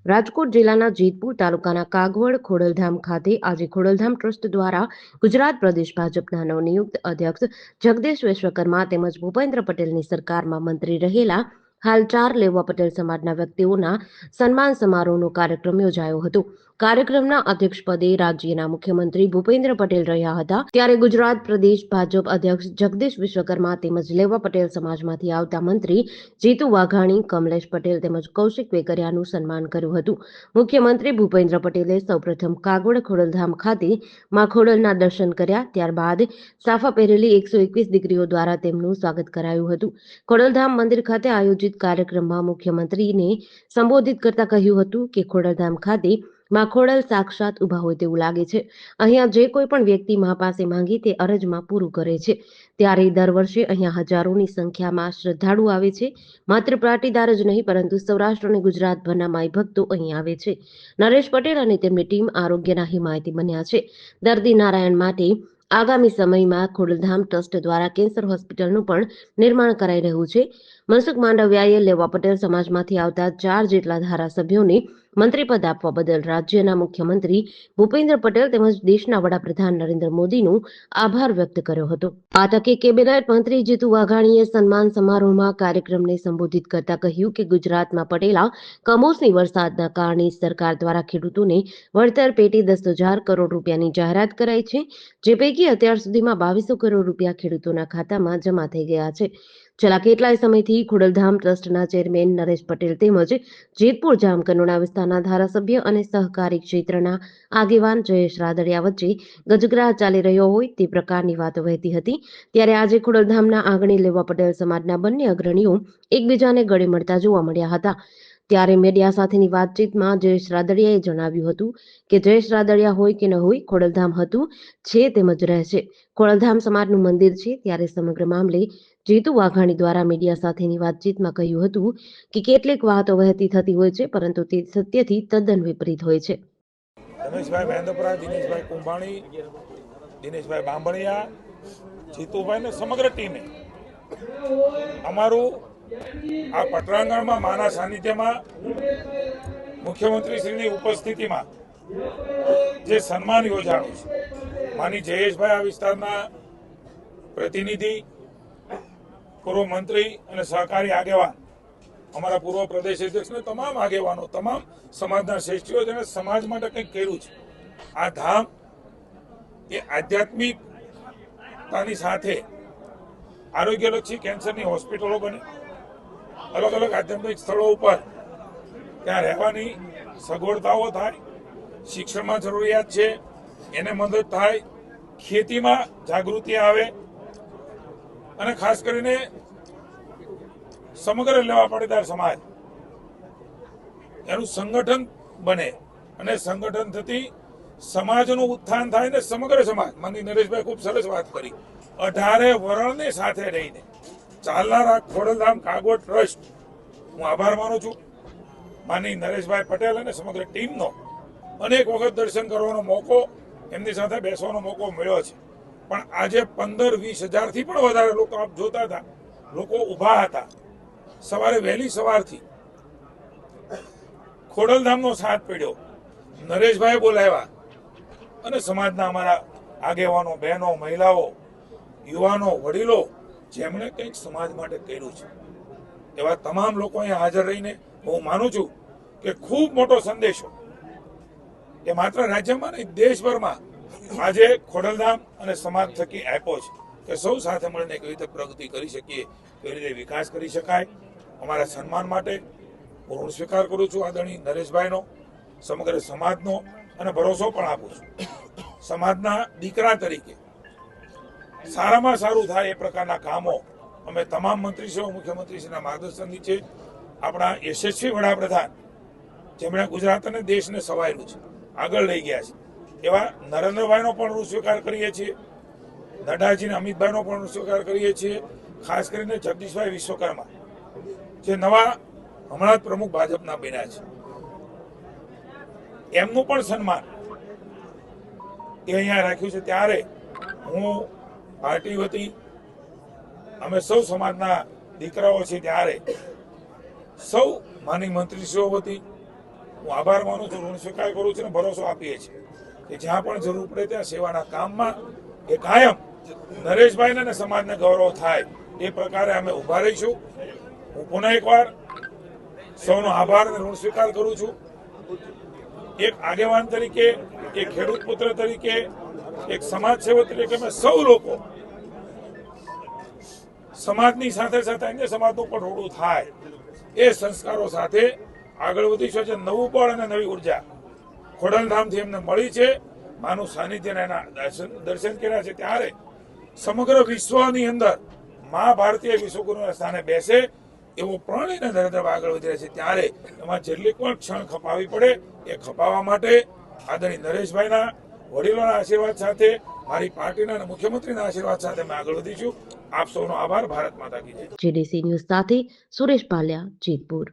રાજકોટ જિલ્લાના જેતપુર તાલુકાના કાગવડ ખોડલધામ ખાતે આજે ખોડલધામ ટ્રસ્ટ દ્વારા ગુજરાત પ્રદેશ ભાજપના નવનિયુક્ત અધ્યક્ષ જગદીશ વિશ્વકર્મા તેમજ ભૂપેન્દ્ર પટેલની સરકારમાં મંત્રી રહેલા હાલ 4 લેવા પટેલ સમાજના વ્યક્તિઓના સન્માન સમારોહનો કાર્યક્રમ યોજાયો હતો. કાર્યક્રમના અધ્યક્ષપદે રાજ્યના મુખ્યમંત્રી ભૂપેન્દ્ર પટેલ રહ્યા હતા. ત્યારે ગુજરાત પ્રદેશ ભાજપ અધ્યક્ષ જગદીશ વિશ્વકર્મા તેમજ લેવા પટેલ સમાજમાંથી આવતા મંત્રી જીતુ વાઘાણી, કમલેશ પટેલ તેમજ કૌશિક વેકરિયાનું સન્માન કર્યું હતું. મુખ્યમંત્રી ભૂપેન્દ્ર પટેલે સૌપ્રથમ કાગવડ ખોડલધામ ખાતે માં ખોડલના દર્શન કર્યા. ત્યારબાદ સાફા પહેરેલી 121 દીકરીઓ દ્વારા તેમનું સ્વાગત કરાયું હતું. ખોડલધામ મંદિર ખાતે આયોજિત કાર્યક્રમમાં મુખ્યમંત્રીને સંબોધિત કરતા કહ્યું હતું કે ખોડલધામ ખાતે માં ખોડલ સાક્ષાત ઊભા હોય તેવું લાગે છે. અહીંયા જે કોઈ પણ વ્યક્તિ માં પાસે માંગી તે અરજમાં પૂરું કરે છે. ત્યારે દર વર્ષે અહીંયા હજારોની સંખ્યામાં શ્રદ્ધાળુ આવે છે. માત્ર પાટીદાર જ નહીં પરંતુ સૌરાષ્ટ્ર અને ગુજરાતભરના માઈ ભક્તો અહીં આવે છે. નરેશ પટેલ અને તેમની ટીમ આરોગ્યના હિમાયતી બન્યા છે. દર્દી નારાયણ માટે આગામી સમયમાં ખોડલધામ ટ્રસ્ટ દ્વારા કેન્સર હોસ્પિટલનું પણ નિર્માણ કરાઈ રહ્યું છે. મનસુખ માંડવિયાએ લેવા પટેલ સમાજમાંથી આવતા 4 જેટલા ધારાસભ્યોને મંત્રીપદ આપવા બદલ રાજ્યના મુખ્યમંત્રી ભૂપેન્દ્ર પટેલ તેમજ દેશના વડાપ્રધાન નરેન્દ્ર મોદીનો આભાર વ્યક્ત કર્યો હતો. આ તકે કેબિનેટ મંત્રી જીતુ વાઘાણીએ સન્માન સમારોહમાં કાર્યક્રમને સંબોધિત કરતા કહ્યું કે ગુજરાતમાં પડેલા કમોસમી વરસાદના કારણે સરકાર દ્વારા ખેડૂતોને વળતર પેટે 10,000 કરોડ રૂપિયાની જાહેરાત કરાઈ છે, જે પૈકી અત્યાર સુધીમાં 2200 કરોડ રૂપિયા ખેડૂતોના ખાતામાં જમા થઈ ગયા છે. છેલ્લા કેટલાય સમયથી ખોડલધામ ટ્રસ્ટના ચેરમેન નરેશ પટેલ તેમજ જેતપુર જામકંડોરણા વિસ્તારના ધારાસભ્ય અને સહકારી ક્ષેત્રના આગેવાન જયેશ રાદડિયા વચ્ચે ગજગ્રાહ ચાલી રહ્યો હોય તે પ્રકારની વાતો વહેતી હતી. ત્યારે આજે ખોડલધામના આંગણે લેવા પટેલ સમાજના બંને અગ્રણીઓ એકબીજાને ગળે મળતા જોવા મળ્યા હતા. ત્યારે મીડિયા સાથેની વાતચીતમાં જયેશ રાદડિયાએ જણાવ્યું હતું કે જયેશ રાદડિયા હોય કે ન હોય, ખોડલધામ હતું, છે તેમજ રહેશે. ખોડલધામ સમાજનું મંદિર છે. ત્યારે સમગ્ર મામલે જીતુ વાઘાણી દ્વારા મીડિયા સાથેની વાતચીતમાં કહ્યું હતું કે કેટલીક વાતો વહેતી થતી હોય છે પરંતુ તે સત્યથી તદ્દન વિપરીત હોય છે. રમેશભાઈ મહેન્દ્રપરા, દિનેશભાઈ કુંભાણી, દિનેશભાઈ બાંભણિયા, જીતુભાઈ ને સમગ્ર ટીમે અમારું આ પટરાંગણમાં માના સાનિધ્યમાં મુખ્યમંત્રીશ્રીની ઉપસ્થિતિમાં જે સન્માન યોજાણું છે, માની જયેશભાઈ આ વિસ્તારના પ્રતિનિધિ, પૂર્વ મંત્રી અને સહકારી આગેવાન, અમારા પૂર્વ પ્રદેશ અધ્યક્ષને તમામ આગેવાનો, તમામ સમાજના શ્રેષ્ઠીઓ જેને સમાજ માટે કંઈક કર્યું છે. આ ધામ એ આધ્યાત્મિકતાની સાથે આરોગ્યલક્ષી કેન્સરની હોસ્પિટલો બને, અલગ અલગ આધ્યાત્મિક સ્થળો ઉપર ત્યાં રહેવાની સગવડતાઓ થાય, શિક્ષણમાં જરૂરિયાત છે એને મદદ થાય, ખેતીમાં જાગૃતિ આવે અને ખાસ કરીને સમગ્ર લેવા પાટીદાર સમાજ એનું સંગઠન બને અને સંગઠન થતી સમાજનું ઉત્થાન થાય ને સમગ્ર સમાજ. માનની નરેશભાઈ ખૂબ સરસ વાત કરી, 18 વર્ણને સાથે રહીને ચાલનારા ખોડલધામ કાગવડ ટ્રસ્ટ હું આભાર માનું છું. માનની નરેશભાઈ પટેલ અને સમગ્ર ટીમનો અનેક વખત દર્શન કરવાનો મોકો, એમની સાથે બેસવાનો મોકો મળ્યો છે. પણ આજે 15-20 હજારથી પણ વધારે લોકો આપ જોતા હતા, લોકો ઊભા હતા. સવારે વહેલી સવારથી ખોડલધામનો સાથ પડ્યો, નરેશભાઈ બોલાવ્યા અને સમાજના અમારા આગેવાનો, બહેનો, મહિલાઓ, યુવાનો, વડીલો જેમણે કંઈક સમાજ માટે કર્યું છે એવા તમામ લોકો અહીંયા હાજર રહીને હું માનું છું કે ખૂબ મોટો સંદેશો એ માત્ર રાજ્યમાં નહીં દેશભરમાં આજે ખોડલધામ અને સમાજ થકી આપ્યો છે કે સૌ સાથે મળીને કેવી રીતે પ્રગતિ કરી શકીએ, કેવી રીતે વિકાસ કરી શકાય. અમારા સન્માન માટે હું ઋણ સ્વીકાર કરું છું આદરણીય નરેશભાઈનો, સમગ્ર સમાજનો, અને ભરોસો પણ આપું છું સમાજના દીકરા તરીકે સારામાં સારું થાય એ પ્રકારના કામો અમે તમામ મંત્રીશ્રીઓ, મુખ્યમંત્રીશ્રીના માર્ગદર્શન નીચે આપણા યશસ્વી વડાપ્રધાન જેમણે ગુજરાત અને દેશને સવાયેલું છે, આગળ લઈ ગયા છે એવા નરેન્દ્રભાઈનો પણ ઋણ સ્વીકાર કરીએ છીએ, નડ્ડાજી અને અમિતભાઈનો પણ ઋણ સ્વીકાર કરીએ છીએ. ખાસ કરીને જગદીશભાઈ વિશ્વકર્મા જે નવા હમણાં જ પ્રમુખ ભાજપના બન્યા છે, એમનું પણ સન્માન એ અહીંયા રાખ્યું છે. ત્યારે હું પાર્ટી વતી અમે સૌ સમાજના દીકરાઓ છીએ, ત્યારે સૌ માની મંત્રીશ્રીઓ વતી, હું આભાર માનું છું, ઋણ સ્વીકાર કરું છું અને ભરોસો આપીએ છીએ કે જ્યાં પણ જરૂર પડે ત્યાં સેવાના કામમાં એ કાયમ નરેશભાઈને અને સમાજને ગૌરવ થાય એ પ્રકારે અમે ઊભા રહીશું. હું પુનઃ એકવાર સૌનો આભાર અને ઋણ સ્વીકાર કરું છું. એક આગેવાન તરીકે, એક ખેડૂત પુત્ર તરીકે, એક સમાજ સેવક તરીકે અમે સૌ લોકો સમાજની સાથે સાથે અન્ય સમાજનું પણ રોડું થાય એ સંસ્કારો સાથે આગળ વધીશું. છે નવું બળ અને નવી ઉર્જા ખોડલધામથી એમને મળી છે. માનું સાનિધ્ય અને એના દર્શન કર્યા છે ત્યારે સમગ્ર વિશ્વની અંદર મા ભારતીય વિશ્વગુરુના સ્થાને બેસે એવો પ્રણ લઈને નરેન્દ્રભાઈ આગળ વધી રહ્યા છે. ત્યારે એમાં જેટલી પણ ક્ષણ ખપાવી પડે એ ખપાવવા માટે આદરણીય નરેશભાઈના વડીલોના આશીર્વાદ સાથે, મારી પાર્ટીના અને મુખ્યમંત્રીના આશીર્વાદ સાથે અમે આગળ વધીશું. આપ સૌનો આભાર. ભારત માતા કી જય. જેડીસી ન્યૂઝ સાથે સુરેશ ભાલિયા, જેતપુર.